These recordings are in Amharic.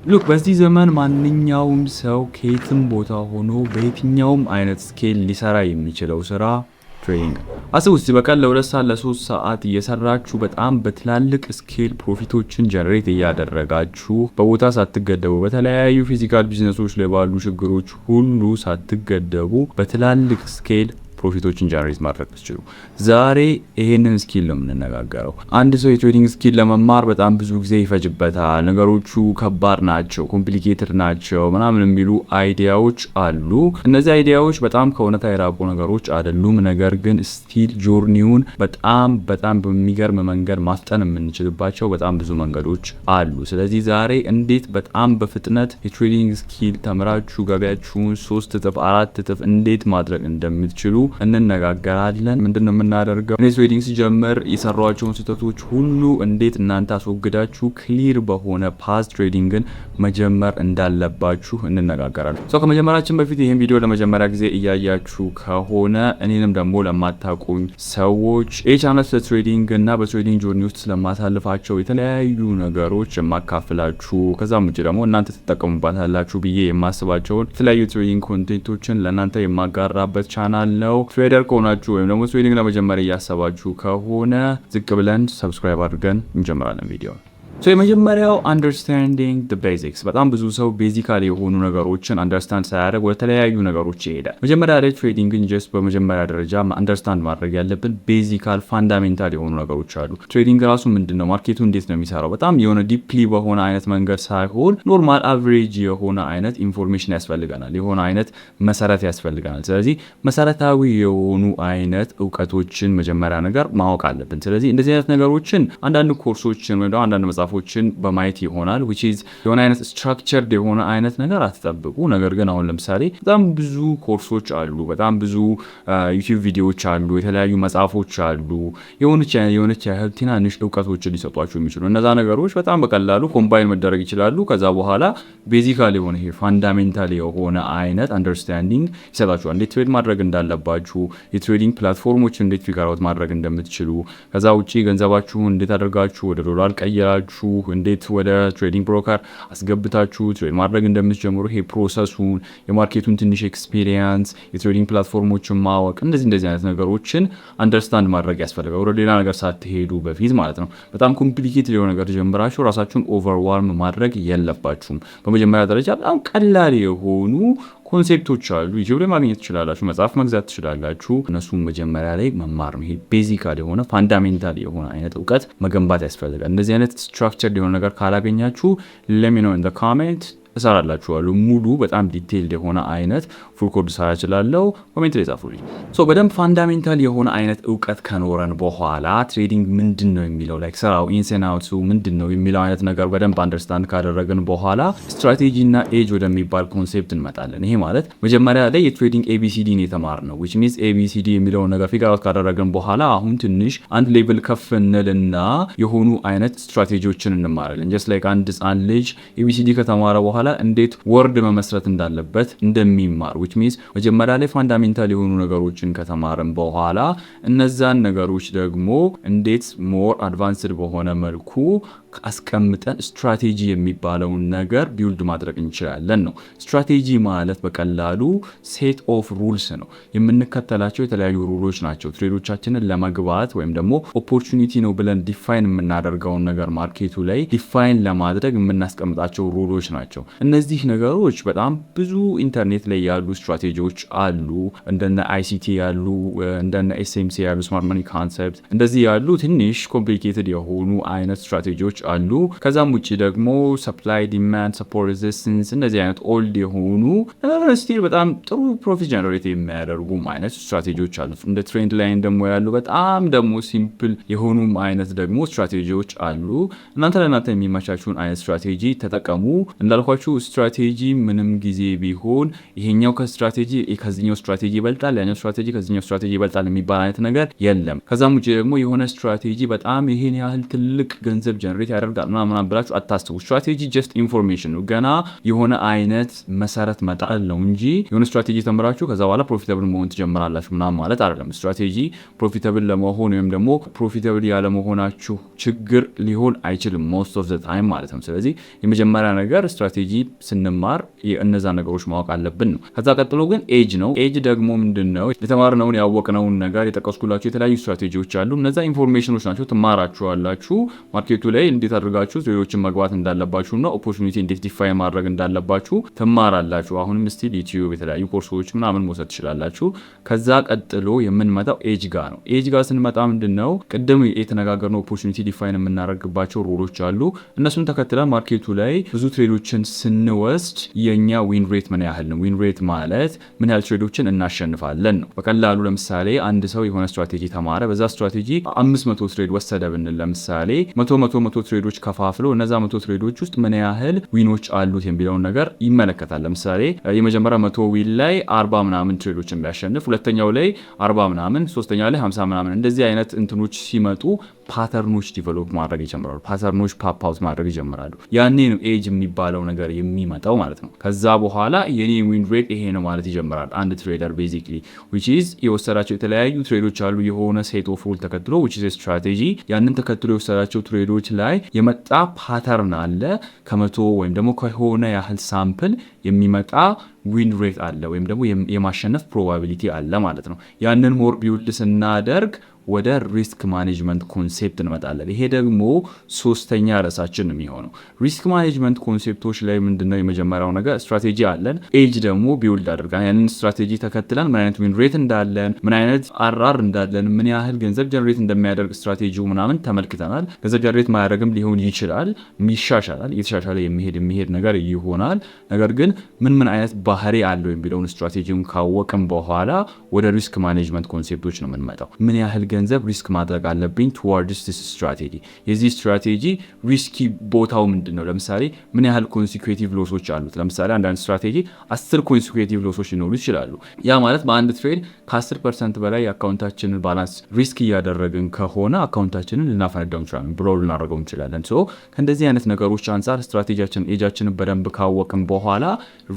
ሉክ በዚህ ዘመን ማንኛውም ሰው ከየትም ቦታ ሆኖ በየትኛውም አይነት ስኬል ሊሰራ የሚችለው ስራ ትሬዲንግ። አስቡ እስቲ በቀን ለ2 ሰዓት ለ3 ሰዓት እየሰራችሁ በጣም በትላልቅ ስኬል ፕሮፊቶችን ጀነሬት እያደረጋችሁ በቦታ ሳትገደቡ በተለያዩ ፊዚካል ቢዝነሶች ላይ ባሉ ችግሮች ሁሉ ሳትገደቡ በትላልቅ ስኬል ፕሮፊቶችን ጀነሬት ማድረግ ትችሉ። ዛሬ ይሄንን ስኪል ነው የምንነጋገረው። አንድ ሰው የትሬዲንግ ስኪል ለመማር በጣም ብዙ ጊዜ ይፈጅበታል። ነገሮቹ ከባድ ናቸው፣ ኮምፕሊኬትድ ናቸው ምናምን የሚሉ አይዲያዎች አሉ። እነዚህ አይዲያዎች በጣም ከእውነታ የራቁ ነገሮች አይደሉም። ነገር ግን ስቲል ጆርኒውን በጣም በሚገርም መንገድ ማፍጠን የምንችልባቸው በጣም ብዙ መንገዶች አሉ። ስለዚህ ዛሬ እንዴት በጣም በፍጥነት የትሬዲንግ ስኪል ተምራችሁ ገበያችሁን 3 እጥፍ 4 እጥፍ እንዴት ማድረግ እንደምትችሉ እንነጋገራለን። ምንድነው የምናደርገው? እኔ ትሬዲንግ ሲጀምር የሰራኋቸውን ስህተቶች ሁሉ እንዴት እናንተ አስወግዳችሁ ክሊር በሆነ ፓዝ ትሬዲንግን መጀመር እንዳለባችሁ እንነጋገራለን። ከመጀመራችን በፊት ይህን ቪዲዮ ለመጀመሪያ ጊዜ እያያችሁ ከሆነ እኔንም ደግሞ ለማታውቁኝ ሰዎች ይህ ቻናል ስለ ትሬዲንግ እና በትሬዲንግ ጆርኒ ውስጥ ስለማሳልፋቸው የተለያዩ ነገሮች የማካፍላችሁ ከዛም ውጭ ደግሞ እናንተ ትጠቀሙባታላችሁ ብዬ የማስባቸውን የተለያዩ ትሬዲንግ ኮንቴንቶችን ለእናንተ የማጋራበት ቻናል ነው። ትሬደር ከሆናችሁ ወይም ደግሞ ትሬዲንግ ለመጀመር እያሰባችሁ ከሆነ ዝቅ ብለን ሰብስክራይብ አድርገን እንጀምራለን ቪዲዮ። የመጀመሪያው አንደርስታንዲንግ ዘ ቤዚክስ። በጣም ብዙ ሰው ቤዚካል የሆኑ ነገሮችን አንደርስታንድ ሳያደርግ ወደ ተለያዩ ነገሮች ይሄዳል። መጀመሪያ ላይ ትሬዲንግን ጀስት በመጀመሪያ ደረጃ አንደርስታንድ ማድረግ ያለብን ቤዚካል ፋንዳሜንታል የሆኑ ነገሮች አሉ። ትሬዲንግ ራሱ ምንድነው፣ ማርኬቱ እንዴት ነው የሚሰራው፣ በጣም የሆነ ዲፕሊ በሆነ አይነት መንገድ ሳይሆን ኖርማል አቨሬጅ የሆነ አይነት ኢንፎርሜሽን ያስፈልገናል፣ የሆነ አይነት መሰረት ያስፈልገናል። ስለዚህ መሰረታዊ የሆኑ አይነት እውቀቶችን መጀመሪያ ነገር ማወቅ አለብን። ስለዚህ እንደዚህ አይነት ነገሮችን አንዳንድ ኮርሶችን ወይ ደግሞ አንዳንድ መጽሐፎችን በማየት ይሆናል which is የሆነ አይነት structured የሆነ አይነት ነገር አትጠብቁ። ነገር ግን አሁን ለምሳሌ በጣም ብዙ ኮርሶች አሉ፣ በጣም ብዙ ዩቲዩብ ቪዲዮዎች አሉ፣ የተለያዩ መጽሐፎች አሉ፣ የሆነች ያህል ትናንሽ እውቀቶችን ሊሰጧችሁ የሚችሉ እነዛ ነገሮች በጣም በቀላሉ ኮምባይን መደረግ ይችላሉ። ከዛ በኋላ ቤዚካል የሆነ ይሄ ፋንዳሜንታል የሆነ አይነት አንደርስታንዲንግ ይሰጣችኋል። እንዴት ትሬድ ማድረግ እንዳለባችሁ፣ የትሬዲንግ ፕላትፎርሞች እንዴት ፊገር አውት ማድረግ እንደምትችሉ፣ ከዛ ውጪ ገንዘባችሁን እንዴት አድርጋችሁ ወደ ዶላር ቀይራችሁ እንዴት ወደ ትሬዲንግ ብሮከር አስገብታችሁ ትሬድ ማድረግ እንደምትጀምሩ፣ ይሄ ፕሮሰሱን፣ የማርኬቱን ትንሽ ኤክስፒሪየንስ፣ የትሬዲንግ ፕላትፎርሞችን ማወቅ፣ እንደዚህ አይነት ነገሮችን አንደርስታንድ ማድረግ ያስፈልጋል። ወደ ሌላ ነገር ሳትሄዱ በፊት ማለት ነው። በጣም ኮምፕሊኬትድ የሆነ ነገር ጀምራችሁ ራሳችሁን ኦቨርዋልም ማድረግ የለባችሁም። በመጀመሪያ ደረጃ በጣም ቀላል የሆኑ ኮንሴፕቶች አሉ፣ ዩቲዩብ ላይ ማግኘት ትችላላችሁ፣ መጽሐፍ መግዛት ትችላላችሁ። እነሱም መጀመሪያ ላይ መማር ነው። ይሄ ቤዚካል የሆነ ፋንዳሜንታል የሆነ አይነት እውቀት መገንባት ያስፈልጋል። እንደዚህ አይነት ስትራክቸርድ የሆነ ነገር ካላገኛችሁ let me know in the comment እሰራላችኋለሁ። ሙሉ በጣም ዲቴይልድ የሆነ አይነት ፉል ኮድ ሰራ እችላለሁ። ኮሜንት ላይ ጻፉልኝ። በደንብ ፋንዳሜንታል የሆነ አይነት እውቀት ከኖረን በኋላ ትሬዲንግ ምንድነው የሚለው ላይክ ስራው ኢንሴናውቱ ምንድነው የሚለው አይነት ነገር በደንብ አንደርስታንድ ካደረግን በኋላ ስትራቴጂ እና ኤጅ ወደሚባል ኮንሴፕት እንመጣለን። ይሄ ማለት መጀመሪያ ላይ የትሬዲንግ ኤቢሲዲ ነው የተማርነው which means ኤቢሲዲ የሚለው ነገር ፊገር አውት ካደረግን በኋላ አሁን ትንሽ አንድ ሌቭል ከፍ እንልና የሆኑ አይነት ስትራቴጂዎችን እንማራለን። ጀስት ላይክ አንድ ህጻን ልጅ ኤቢሲዲ ከተማረ በኋላ እንዴት ወርድ መመስረት እንዳለበት እንደሚማር which means መጀመሪያ ላይ ፋንዳሜንታል የሆኑ ነገሮችን ከተማርን በኋላ እነዛን ነገሮች ደግሞ እንዴት ሞር አድቫንስድ በሆነ መልኩ አስቀምጠን ስትራቴጂ የሚባለውን ነገር ቢውልድ ማድረግ እንችላለን ነው። ስትራቴጂ ማለት በቀላሉ ሴት ኦፍ ሩልስ ነው። የምንከተላቸው የተለያዩ ሩሎች ናቸው። ትሬዶቻችንን ለመግባት ወይም ደግሞ ኦፖርቹኒቲ ነው ብለን ዲፋይን የምናደርገውን ነገር ማርኬቱ ላይ ዲፋይን ለማድረግ የምናስቀምጣቸው ሩሎች ናቸው። እነዚህ ነገሮች በጣም ብዙ ኢንተርኔት ላይ ያሉ ስትራቴጂዎች አሉ። እንደነ አይሲቲ ያሉ፣ እንደነ ኤስኤምሲ ያሉ፣ ስማርት መኒ ኮንሰፕት እንደዚህ ያሉ ትንሽ ኮምፕሊኬትድ የሆኑ አይነት ስትራቴጂዎች አሉ። ከዛም ውጪ ደግሞ ሰፕላይ፣ ዲማንድ፣ ሰፖርት፣ ሬዚስተንስ እንደዚህ አይነት ኦልድ የሆኑ ስቲል በጣም ጥሩ ፕሮፊት ጀነሬት የሚያደርጉ አይነት ስትራቴጂዎች አሉ። እንደ ትሬንድ ላይን ደግሞ ያሉ በጣም ደግሞ ሲምፕል የሆኑ አይነት ደግሞ ስትራቴጂዎች አሉ። እናንተ ለእናንተ የሚመቻችሁን አይነት ስትራቴጂ ተጠቀሙ። እንዳልኳችሁ እንዳልኳችሁ ስትራቴጂ ምንም ጊዜ ቢሆን ይሄኛው ከዚህኛው ስትራቴጂ ይበልጣል፣ ያኛው ስትራቴጂ ከዚህኛው ስትራቴጂ ይበልጣል የሚባል አይነት ነገር የለም። ከዛም ውጭ ደግሞ የሆነ ስትራቴጂ በጣም ይሄን ያህል ትልቅ ገንዘብ ጀነሬት ያደርጋል ምናምን ብላችሁ አታስቡ። ስትራቴጂ ጀስት ኢንፎርሜሽን ነው፣ ገና የሆነ አይነት መሰረት መጣል ነው እንጂ የሆነ ስትራቴጂ ተምራችሁ ከዛ በኋላ ፕሮፊታብል መሆን ትጀምራላችሁ ምናምን ማለት አይደለም። ስትራቴጂ ፕሮፊታብል ለመሆን ወይም ደግሞ ፕሮፊታብል ያለመሆናችሁ ችግር ሊሆን አይችልም ሞስት ኦፍ ዘ ታይም ማለት ነው። ስለዚህ የመጀመሪያ ነገር ስትራቴጂ ስንማር እነዛ ነገሮች ማወቅ አለብን ነው። ከዛ ቀጥሎ ግን ኤጅ ነው። ኤጅ ደግሞ ምንድነው? የተማርነውን ያወቅነውን ነገር የጠቀስኩላችሁ የተለያዩ ስትራቴጂዎች አሉ። እነዛ ኢንፎርሜሽኖች ናቸው፣ ትማራችኋላችሁ። ማርኬቱ ላይ እንዴት አድርጋችሁ ትሬዶችን መግባት እንዳለባችሁና ኦፖርቹኒቲ እንዴት ዲፋይን ማድረግ እንዳለባችሁ ትማራላችሁ። አሁንም ስቲል ዩቲዩብ የተለያዩ ኮርሶች ምናምን መውሰድ ትችላላችሁ። ከዛ ቀጥሎ የምንመጣው ኤጅ ጋር ነው። ኤጅ ጋር ስንመጣ ምንድነው? ቅድም የተነጋገርነው ኦፖርቹኒቲ ዲፋይን የምናደርግባቸው ሩሎች አሉ። እነሱን ተከትለን ማርኬቱ ላይ ብዙ ትሬዶችን ስንወስድ የኛ ዊን ሬት ምን ያህል ነው? ዊን ሬት ማለት ምን ያህል ትሬዶችን እናሸንፋለን ነው። በቀላሉ ለምሳሌ አንድ ሰው የሆነ ስትራቴጂ ተማረ፣ በዛ ስትራቴጂ 500 ትሬድ ወሰደ ብንል ለምሳሌ 100 ትሬዶች ከፋፍሎ እነዛ 100 ትሬዶች ውስጥ ምን ያህል ዊኖች አሉት የሚለውን ነገር ይመለከታል። ለምሳሌ የመጀመሪያ 100 ዊን ላይ 40 ምናምን ትሬዶችን ቢያሸንፍ፣ ሁለተኛው ላይ 40 ምናምን፣ ሶስተኛው ላይ 50 ምናምን፣ እንደዚህ አይነት እንትኖች ሲመጡ ፓተርኖች ዲቨሎፕ ማድረግ ይጀምራሉ። ፓተርኖች ፓፕ አውት ማድረግ ይጀምራሉ። ያኔ ነው ኤጅ የሚባለው ነገር የሚመጣው ማለት ነው። ከዛ በኋላ የኔ ዊን ሬት ይሄ ነው ማለት ይጀምራል አንድ ትሬደር ቤዚክሊ which is የወሰዳቸው የተለያዩ ትሬዶች አሉ የሆነ ሴት ኦፍ ሩል ተከትሎ which is ስትራቴጂ። ያንን ተከትሎ የወሰዳቸው ትሬዶች ላይ የመጣ ፓተርን አለ። ከመቶ ወይም ደግሞ ከሆነ ያህል ሳምፕል የሚመጣ ዊን ሬት አለ ወይም ደግሞ የማሸነፍ ፕሮባቢሊቲ አለ ማለት ነው። ያንን ሞር ቢውልድ ስናደርግ ወደ ሪስክ ማኔጅመንት ኮንሴፕት እንመጣለን። ይሄ ደግሞ ሶስተኛ ርዕሳችን የሚሆነው ሪስክ ማኔጅመንት ኮንሴፕቶች ላይ ምንድነው? የመጀመሪያው ነገር ስትራቴጂ አለን። ኤጅ ደግሞ ቢውልድ አድርገን ያንን ስትራቴጂ ተከትለን ምን አይነት ዊን ሬት እንዳለን፣ ምን አይነት አራር እንዳለን፣ ምን ያህል ገንዘብ ጀነሬት እንደሚያደርግ ስትራቴጂው ምናምን ተመልክተናል። ገንዘብ ጀነሬት ማያደርግም ሊሆን ይችላል፣ ይሻሻላል፣ እየተሻሻለ የሚሄድ ነገር ይሆናል። ነገር ግን ምን አይነት ባህሪ አለው የሚለውን ስትራቴጂውን ካወቅን በኋላ ወደ ሪስክ ማኔጅመንት ኮንሴፕቶች ነው የምንመጣው። ምን ያህል ገንዘብ ሪስክ ማድረግ አለብኝ towards this strategy። የዚህ ስትራቴጂ ሪስኪ ቦታው ምንድነው? ለምሳሌ ምን ያህል ኮንሲኩዌቲቭ ሎሶች አሉት? ለምሳሌ አንዳንድ ስትራቴጂ 10 ኮንሲኩዌቲቭ ሎሶች ሊኖሩ ይችላሉ። ያ ማለት በአንድ ትሬድ ከ10% በላይ የአካውንታችንን ባላንስ ሪስክ እያደረግን ከሆነ አካውንታችንን ልናፈነዳው እንችላለን፣ ብሎ ልናደርገው እንችላለን። ሶ ከእንደዚህ አይነት ነገሮች አንጻር ስትራቴጂያችንን ኤጃችንን በደንብ ካወቅን በኋላ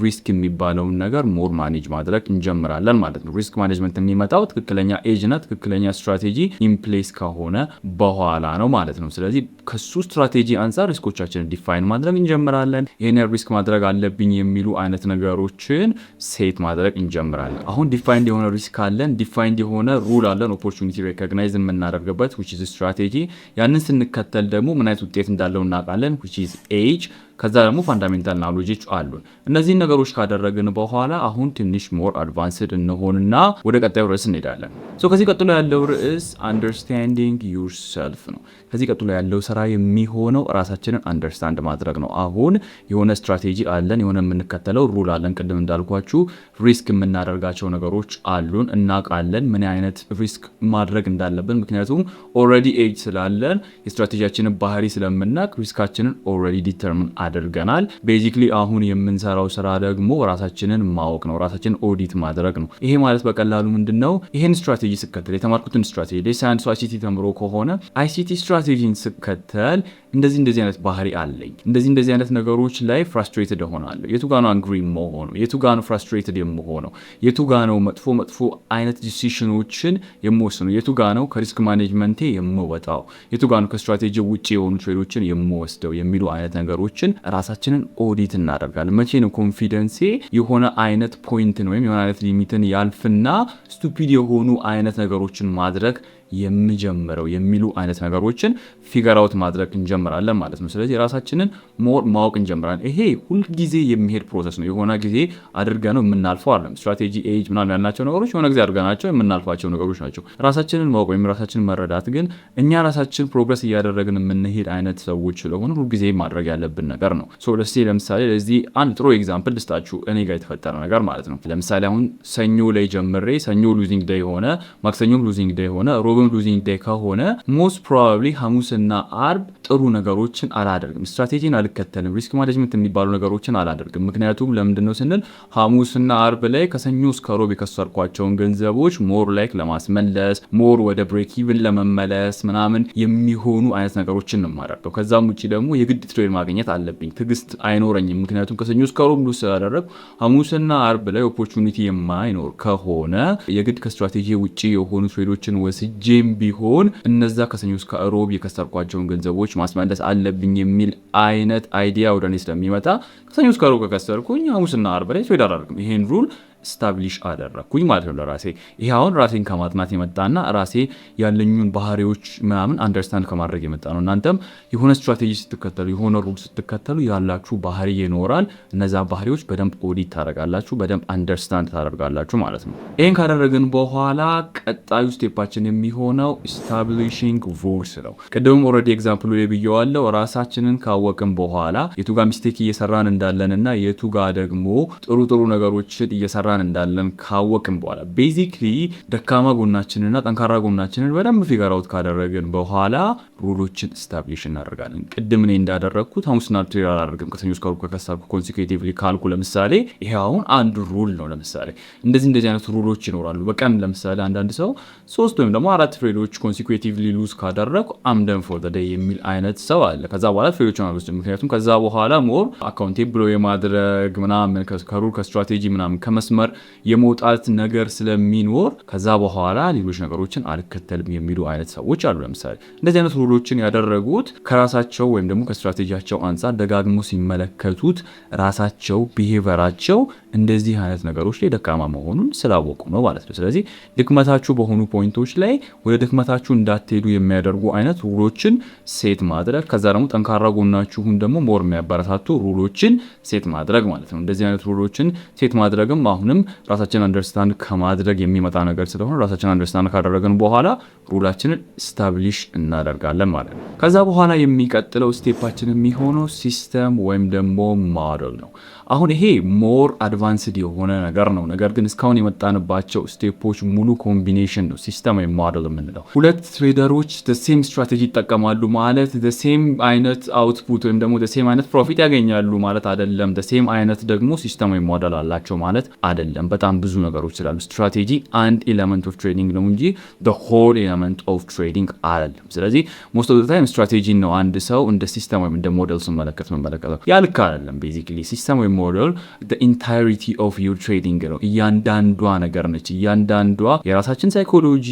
ሪስክ የሚባለውን ነገር ሞር ማኔጅ ማድረግ እንጀምራለን ማለት ነው። ሪስክ ማኔጅመንት የሚመጣው ትክክለኛ ኤጅና ትክክለኛ ስትራቴጂ ኢንፕሌስ ከሆነ በኋላ ነው ማለት ነው። ስለዚህ ከሱ ስትራቴጂ አንጻር ሪስኮቻችንን ዲፋይን ማድረግ እንጀምራለን። ይሄን ሪስክ ማድረግ አለብኝ የሚሉ አይነት ነገሮችን ሴት ማድረግ እንጀምራለን። አሁን ዲፋይንድ የሆነ ሪስክ አለን፣ ዲፋይንድ የሆነ ሩል አለን፣ ኦፖርቹኒቲ ሬኮግናይዝ የምናደርግበት which is ስትራቴጂ። ያንን ስንከተል ደግሞ ምን አይነት ውጤት እንዳለው እናውቃለን which is ኤጅ። ከዛ ደግሞ ፋንዳሜንታል ናውሌጆች አሉን። እነዚህን ነገሮች ካደረግን በኋላ አሁን ትንሽ ሞር አድቫንስድ እንሆንና ወደ ቀጣዩ ርዕስ እንሄዳለን። ከዚህ ቀጥሎ ያለው ርዕስ አንደርስታንዲንግ ዩርሰልፍ ነው። ከዚህ ቀጥሎ ያለው ስራ የሚሆነው ራሳችንን አንደርስታንድ ማድረግ ነው። አሁን የሆነ ስትራቴጂ አለን፣ የሆነ የምንከተለው ሩል አለን። ቅድም እንዳልኳችሁ ሪስክ የምናደርጋቸው ነገሮች አሉን፣ እናውቃለን ምን አይነት ሪስክ ማድረግ እንዳለብን። ምክንያቱም ኦልሬዲ ኤጅ ስላለን የስትራቴጂያችንን ባህሪ ስለምናውቅ ሪስካችንን ኦልሬዲ ዲተርሚን አድርገናል። ቤዚክሊ አሁን የምንሰራው ስራ ደግሞ ራሳችንን ማወቅ ነው፣ ራሳችንን ኦዲት ማድረግ ነው። ይሄ ማለት በቀላሉ ምንድነው? ይሄን ስትራቴጂ ስከተል የተማርኩትን ስትራቴጂ ሳይንስ አይሲቲ ተምሮ ከሆነ አይሲቲ ስትራቴጂን ስከተል እንደዚህ አይነት ባህሪ አለኝ፣ እንደዚህ አይነት ነገሮች ላይ ፍራስትሬትድ ሆናለሁ። የቱ ጋር ነው አንግሪ መሆኑ? የቱ ጋር ነው ፍራስትሬትድ የምሆነው? የቱ ጋር ነው መጥፎ አይነት ዲሲሽኖችን የምወስነው? የቱ ጋር ነው ከሪስክ ማኔጅመንቴ የምወጣው? የቱ ጋር ነው ከስትራቴጂ ውጪ የሆኑ ትሬዶችን የምወስደው? የሚሉ አይነት ነገሮችን ራሳችንን ኦዲት እናደርጋለን። መቼ ነው ኮንፊደንሴ የሆነ አይነት ፖይንትን ወይም የሆነ አይነት ሊሚትን ያልፍና ስቱፒድ የሆኑ አይነት ነገሮችን ማድረግ የምጀምረው የሚሉ አይነት ነገሮችን ፊገር አውት ማድረግ እንጀምራለን ማለት ነው። ስለዚህ ራሳችንን ሞር ማወቅ እንጀምራለን። ይሄ ሁልጊዜ የሚሄድ ፕሮሰስ ነው። የሆነ ጊዜ አድርገነው የምናልፈው አይደለም። ስትራቴጂ ኤጅ ምናምን ያልናቸው ነገሮች የሆነ ጊዜ አድርገናቸው የምናልፋቸው ነገሮች ናቸው። ራሳችንን ማወቅ ወይም ራሳችንን መረዳት ግን እኛ ራሳችን ፕሮግረስ እያደረግን የምንሄድ አይነት ሰዎች ስለሆነ ሁልጊዜ ማድረግ ያለብን ነገር ነው። ለምሳሌ ለዚህ አንድ ጥሩ ኤግዛምፕል ልስጣችሁ፣ እኔ ጋር የተፈጠረ ነገር ማለት ነው። ለምሳሌ አሁን ሰኞ ላይ ጀምሬ ሰኞ ሉዚንግ ዴይ ሆነ፣ ማክሰኞም ሉዚንግ ዴይ ሆነ፣ ፕሮብለም ሉዚንግ ዴይ ከሆነ ሞስት ፕሮባብሊ ሐሙስና አርብ ጥሩ ነገሮችን አላደርግም፣ ስትራቴጂን አልከተልም፣ ሪስክ ማኔጅመንት የሚባሉ ነገሮችን አላደርግም። ምክንያቱም ለምንድነው ስንል ሐሙስና አርብ ላይ ከሰኞ እስከ ሮብ የከሰርኳቸውን ገንዘቦች ሞር ላይክ ለማስመለስ ሞር ወደ ብሬክ ኢቭን ለመመለስ ምናምን የሚሆኑ አይነት ነገሮችን ነው የማደርገው። ከዛም ውጪ ደግሞ የግድ ትሬድ ማግኘት አለብኝ፣ ትግስት አይኖረኝም። ምክንያቱም ከሰኞ እስከ ሮብ ሉዝ ስላደረግ ሐሙስና አርብ ላይ ኦፖርቹኒቲ የማይኖር ከሆነ የግድ ከስትራቴጂ ውጪ የሆኑ ትሬዶችን ወስጄም ቢሆን እነዛ ከሰኞ እስከ ሮብ የከሰርኳቸውን ገንዘቦች ማስመለስ አለብኝ የሚል አይነት አይዲያ ወደ እኔ ስለሚመጣ ከሰኞ እስከ ሮብ ከከሰርኩኝ ሐሙስና አርብ ላይ ትሬድ አላደርግም። ይሄን ሩል ስታብሊሽ አደረኩኝ ማለት ነው ለራሴ። ይሄ አሁን ራሴን ከማጥናት የመጣና ራሴ ያለኙን ባህሪዎች ምናምን አንደርስታንድ ከማድረግ የመጣ ነው። እናንተም የሆነ ስትራቴጂ ስትከተሉ የሆነ ሩል ስትከተሉ ያላችሁ ባህሪ ይኖራል። እነዛ ባህሪዎች በደንብ ኦዲት ታደርጋላችሁ፣ በደንብ አንደርስታንድ ታደርጋላችሁ ማለት ነው። ይሄን ካደረግን በኋላ ቀጣዩ ስቴፓችን የሚሆነው ስታብሊሽንግ ሩልስ ነው። ቅድምም ኦልሬዲ ኤግዛምፕሉ ላይ ብየዋለሁ። ራሳችንን ካወቅን በኋላ የቱ ጋር ሚስቴክ እየሰራን እንዳለንና የቱ ጋር ደግሞ ጥሩ ነገሮችን እየሰራን እንዳለን ካወቅን በኋላ ቤዚክሊ ደካማ ጎናችንና ጠንካራ ጎናችንን በደንብ ፊገር አውት ካደረግን በኋላ ሩሎችን ስታብሊሽ እናደርጋለን። ቅድም እኔ እንዳደረግኩት ሐሙስና ትሬድ አላደርግም ከሰኞ እስከ ሮብ ከከሰርኩ ኮንሲኩቲቭሊ ካልኩ ለምሳሌ ይሄ አሁን አንድ ሩል ነው። ለምሳሌ እንደዚህ አይነት ሩሎች ይኖራሉ። በቀን ለምሳሌ አንዳንድ ሰው 3 ወይም ደግሞ 4 ትሬዶች ኮንሲኩቲቭሊ ሉዝ ካደረኩ አም ደን ፎር ዘ ዴይ የሚል አይነት ሰው አለ። ከዛ በኋላ ትሬዶችን አልወስድም። ምክንያቱም ከዛ በኋላ ሞር አካውንቴብል የማድረግ ምናምን ከሩል ከስትራቴጂ ምናምን ከመስመር የመውጣት ነገር ስለሚኖር ከዛ በኋላ ሌሎች ነገሮችን አልከተልም የሚሉ አይነት ሰዎች አሉ። ለምሳሌ እንደዚህ አይነት ሩሎችን ያደረጉት ከራሳቸው ወይም ደግሞ ከስትራቴጂያቸው አንጻር ደጋግሞ ሲመለከቱት ራሳቸው ቢሄቨራቸው እንደዚህ አይነት ነገሮች ላይ ደካማ መሆኑን ስላወቁ ነው ማለት ነው። ስለዚህ ድክመታችሁ በሆኑ ፖይንቶች ላይ ወደ ድክመታችሁ እንዳትሄዱ የሚያደርጉ አይነት ሩሎችን ሴት ማድረግ፣ ከዛ ደግሞ ጠንካራ ጎናችሁን ደግሞ ሞር የሚያበረታቱ ሩሎችን ሴት ማድረግ ማለት ነው። እንደዚህ አይነት ሩሎችን ሴት ማድረግም አሁንም ራሳችን አንደርስታንድ ከማድረግ የሚመጣ ነገር ስለሆነ ራሳችን አንደርስታንድ ካደረግን በኋላ ሩላችንን ስታብሊሽ እናደርጋለን ማለት ነው። ከዛ በኋላ የሚቀጥለው ስቴፓችን የሚሆነው ሲስተም ወይም ደግሞ ሞዴል ነው። አሁን ይሄ ሞር አድቫንስድ የሆነ ነገር ነው። ነገር ግን እስካሁን የመጣንባቸው ስቴፖች ሙሉ ኮምቢኔሽን ነው ሲስተም ወይም ሞዴል የምንለው። ሁለት ትሬደሮች ሴም ስትራቴጂ ይጠቀማሉ ማለት ሴም አይነት አውትፑት ወይም ደግሞ ሴም አይነት ፕሮፊት ያገኛሉ ማለት አይደለም። ሴም አይነት ደግሞ ሲስተም ወይም ሞዴል አላቸው ማለት አይደለም። በጣም ብዙ ነገሮች ስላሉ ስትራቴጂ አንድ ኤሌመንት ኦፍ ትሬዲንግ ነው እንጂ the whole element of trading አይደለም። ስለዚህ most of the time ስትራቴጂ ነው አንድ ሰው እንደ ሲስተም ወይም እንደ ሞዴል መመለከተው ያልክ አይደለም። ቤዚክሊ ሲስተም ወይም ሞዴል the entirety of your trading ነው። እያንዳንዷ ነገር ነች። እያንዳንዷ የራሳችን ሳይኮሎጂ፣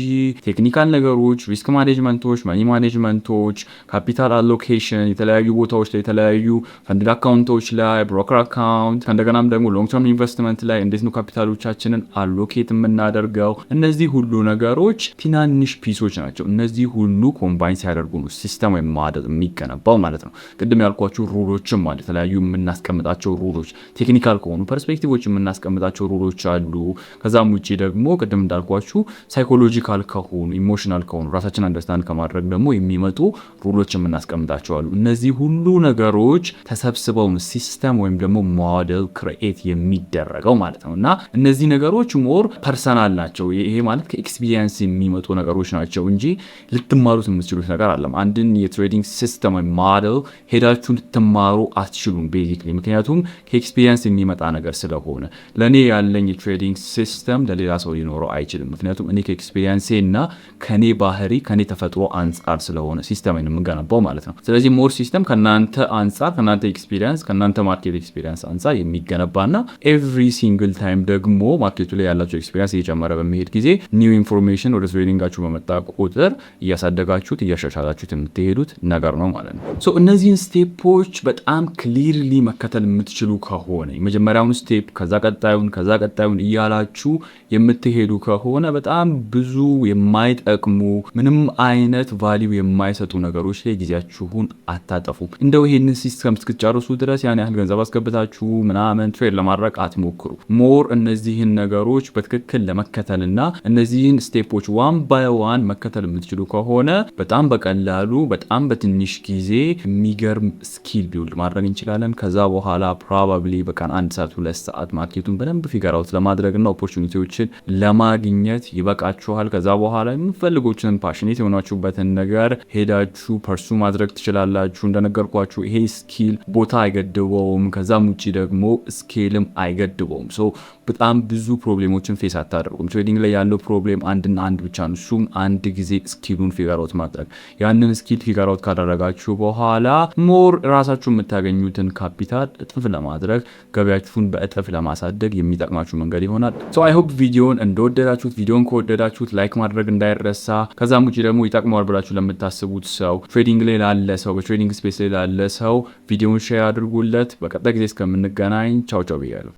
ቴክኒካል ነገሮች፣ ሪስክ ማኔጅመንቶች፣ ማኒ ማኔጅመንቶች፣ ካፒታል አሎኬሽን፣ የተለያዩ ቦታዎች ላይ የተለያዩ ፈንድ አካውንቶች ላይ ብሮከር አካውንት፣ እንደገናም ደግሞ ሎንግ ተርም ኢንቨስትመንት ላይ እንዴት ነው ካፒታሎቻችንን አሎኬት የምናደርገው፣ እነዚህ ሁሉ ነገሮች ትናንሽ ፒሶች ናቸው። እነዚህ ሁሉ ኮምባይን ሲያደርጉ ነው ሲስተም ወይም ሞዴል የሚገነባው ማለት ነው። ቅድም ያልኳችሁ ሩሎችም ማለት የተለያዩ የምናስቀምጣቸው ሩሎች ቴክኒካል ከሆኑ ፐርስፔክቲቮች የምናስቀምጣቸው ሩሎች አሉ። ከዛም ውጪ ደግሞ ቅድም እንዳልኳችሁ ሳይኮሎጂካል ከሆኑ ኢሞሽናል ከሆኑ ራሳችን አንደርስታንድ ከማድረግ ደግሞ የሚመጡ ሩሎች የምናስቀምጣቸው አሉ። እነዚህ ሁሉ ነገሮች ተሰብስበው ሲስተም ወይም ደግሞ ሞዴል ክሬኤት የሚደረገው ማለት ነው። እና እነዚህ ነገሮች ሞር ፐርሰናል ናቸው። ይሄ ማለት ከኤክስፒሪየንስ የሚመጡ ነገሮች ናቸው እንጂ ልትማሩት የምትችሉት ነገር አለም። አንድን የትሬዲንግ ሲስተም ወይም ሞዴል ሄዳችሁ ልትማሩ አትችሉም ቤዚክሊ። ምክንያቱም ከኤክስፒሪየንስ የሚመጣ ነገር ስለሆነ ለእኔ ያለኝ የትሬዲንግ ሲስተም ለሌላ ሰው ሊኖረው አይችልም። ምክንያቱም እኔ ከኤክስፒሪየንሴ እና ከኔ ባህሪ ከኔ ተፈጥሮ አንጻር ስለሆነ ሲስተም የምገነባው ማለት ነው። ስለዚህ ሞር ሲስተም ከናንተ አንጻር ከናንተ ኤክስፒሪየንስ ከናንተ ማርኬት ኤክስፒሪየንስ አንጻር የሚገነባና ኤቭሪ ሲንግል ታይም ደግሞ ማርኬቱ ላይ ያላችሁ ኤክስፒሪየንስ እየጨመረ በሚሄድ ጊዜ ኒው ኢንፎርሜሽን ወደ ትሬዲንጋችሁ በመጣ ቁጥር እያሳደጋችሁት እያሻሻላችሁት የምትሄዱት ነገር ነው ማለት ነው። ሶ እነዚህን ስቴፖች በጣም ክሊርሊ መከተል የምትችሉ ከሆነ የመጀመሪያውን ስቴፕ ከዛ ቀጣዩን እያላችሁ የምትሄዱ ከሆነ በጣም ብዙ የማይጠቅሙ ምንም አይነት ቫሊዩ የማይሰጡ ነገሮች ላይ ጊዜያችሁን አታጠፉ። እንደው ይሄንን ሲስተም እስክትጨርሱ ድረስ ያን ያህል ገንዘብ አስገብታችሁ ምናምን ትሬድ ለማድረግ አትሞክሩ። ሞር ሞር እነዚህን ነገሮች በትክክል ለመከተልና እነዚህን ስቴፖች ዋን ባይ ዋን መከተል የምትችሉ ከሆነ በጣም በቀላሉ በጣም በትንሽ ጊዜ የሚገርም ስኪል ቢውልድ ማድረግ እንችላለን። ከዛ በኋላ ፕሮባብሊ በቀን 1 ሰዓት 2 ሰዓት ማርኬቱን በደንብ ፊገር አውት ለማድረግና ኦፖርቹኒቲዎችን ለማግኘት ይበቃችኋል። ከዛ በኋላ የምትፈልጉትን ፓሽኔት የሆናችሁበትን ነገር ሄዳችሁ ፐርሱ ማድረግ ትችላላችሁ። እንደነገርኳችሁ ይሄ ስኪል ቦታ አይገድበውም። ከዛም ውጪ ደግሞ ስኬልም አይገድበውም። ሶ በጣም ብዙ ፕሮብሌሞችን ፌስ አታደርጉም። ትሬዲንግ ላይ ያለው ፕሮብሌም አንድና አንድ ብቻ ነው። እሱም አንድ ጊዜ ስኪሉን ፊገር አውት ማድረግ። ያንን ስኪል ፊገር አውት ካደረጋችሁ በኋላ ሞር ራሳችሁ የምታገኙትን ካፒታል እጥፍ ለማድረግ ገበያችሁን በእጥፍ ለማሳደግ የሚጠቅማችሁ መንገድ ይሆናል። ሶ አይ ሆፕ ቪዲዮን እንደወደዳችሁት፣ ቪዲዮን ከወደዳችሁት ላይክ ማድረግ እንዳይረሳ። ከዛም ውጪ ደግሞ ይጠቅመዋል ብላችሁ ለምታስቡት ሰው፣ ትሬዲንግ ላይ ላለ ሰው፣ በትሬዲንግ ስፔስ ላይ ላለ ሰው ቪዲዮን ሼር አድርጉለት። በቀጣይ ጊዜ እስከምንገናኝ ቻው ቻው ብያለሁ።